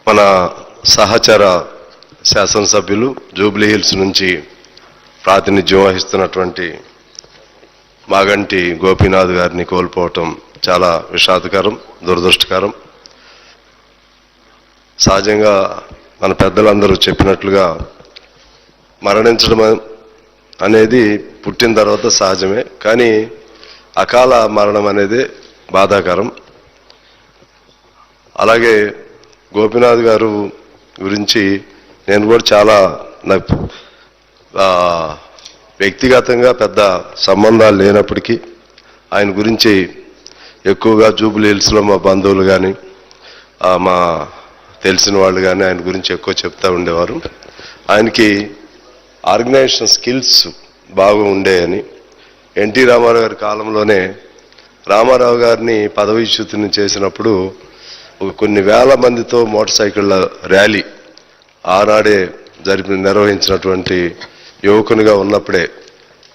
మన సహచర శాసనసభ్యులు జూబ్లీ హిల్స్ నుంచి ప్రాతినిధ్యం వహిస్తున్నటువంటి మాగంటి గోపీనాథ్ గారిని కోల్పోవటం చాలా విషాదకరం, దురదృష్టకరం. సహజంగా మన పెద్దలందరూ చెప్పినట్లుగా మరణించడం అనేది పుట్టిన తర్వాత సహజమే, కానీ అకాల మరణం అనేది బాధాకరం. అలాగే గోపీనాథ్ గారు గురించి నేను కూడా చాలా నాకు వ్యక్తిగతంగా పెద్ద సంబంధాలు లేనప్పటికీ ఆయన గురించి ఎక్కువగా జూబ్లీ హిల్స్లో మా బంధువులు కానీ మా తెలిసిన వాళ్ళు కానీ ఆయన గురించి ఎక్కువ చెప్తూ ఉండేవారు. ఆయనకి ఆర్గనైజేషన్ స్కిల్స్ బాగా ఉండేయని, ఎన్టీ రామారావు గారి కాలంలోనే రామారావు గారిని పదవీచ్యుతిని చేసినప్పుడు కొన్ని వేల మందితో మోటార్ సైకిళ్ళ ర్యాలీ ఆనాడే నిర్వహించినటువంటి యువకునిగా ఉన్నప్పుడే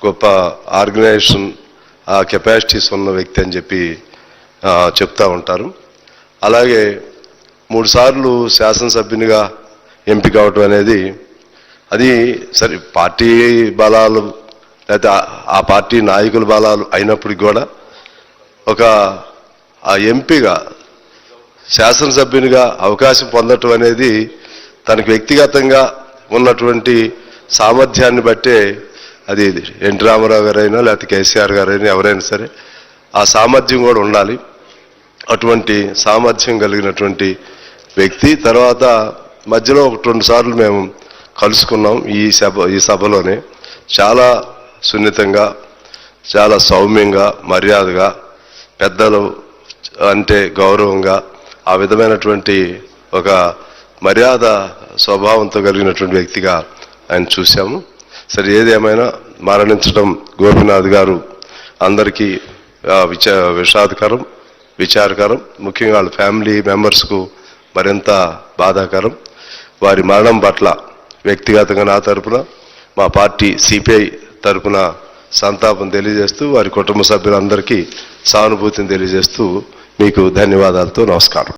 గొప్ప ఆర్గనైజేషన్ కెపాసిటీస్ ఉన్న వ్యక్తి అని చెప్పి చెప్తూ ఉంటారు. అలాగే 3 సార్లు శాసనసభ్యునిగా ఎంపిక అవటం అనేది అది సరే పార్టీ బలాలు లేకపోతే ఆ పార్టీ నాయకుల బలాలు అయినప్పటికీ కూడా ఒక ఆ ఎంపీగా శాసనసభ్యునిగా అవకాశం పొందటం అనేది తనకు వ్యక్తిగతంగా ఉన్నటువంటి సామర్థ్యాన్ని బట్టే, అది ఎన్టీ రామారావు గారైనా లేకపోతే కేసీఆర్ గారైనా ఎవరైనా సరే ఆ సామర్థ్యం కూడా ఉండాలి. అటువంటి సామర్థ్యం కలిగినటువంటి వ్యక్తి. తర్వాత మధ్యలో 1-2 సార్లు మేము కలుసుకున్నాం ఈ సభలోనే. చాలా సున్నితంగా, చాలా సౌమ్యంగా, మర్యాదగా, పెద్దలు అంటే గౌరవంగా, ఆ విధమైనటువంటి ఒక మర్యాద స్వభావంతో కలిగినటువంటి వ్యక్తిగా ఆయన చూశాము. సరే ఏదేమైనా మరణించడం గోపీనాథ్ గారు అందరికీ విషాదకరం, విచారకరం. ముఖ్యంగా వాళ్ళ ఫ్యామిలీ మెంబర్స్కు మరింత బాధాకరం. వారి మరణం పట్ల వ్యక్తిగతంగా నా తరపున, మా పార్టీ సిపిఐ తరపున సంతాపం తెలియజేస్తూ, వారి కుటుంబ సభ్యులందరికీ సానుభూతిని తెలియజేస్తూ మీకు ధన్యవాదాలతో నమస్కారం.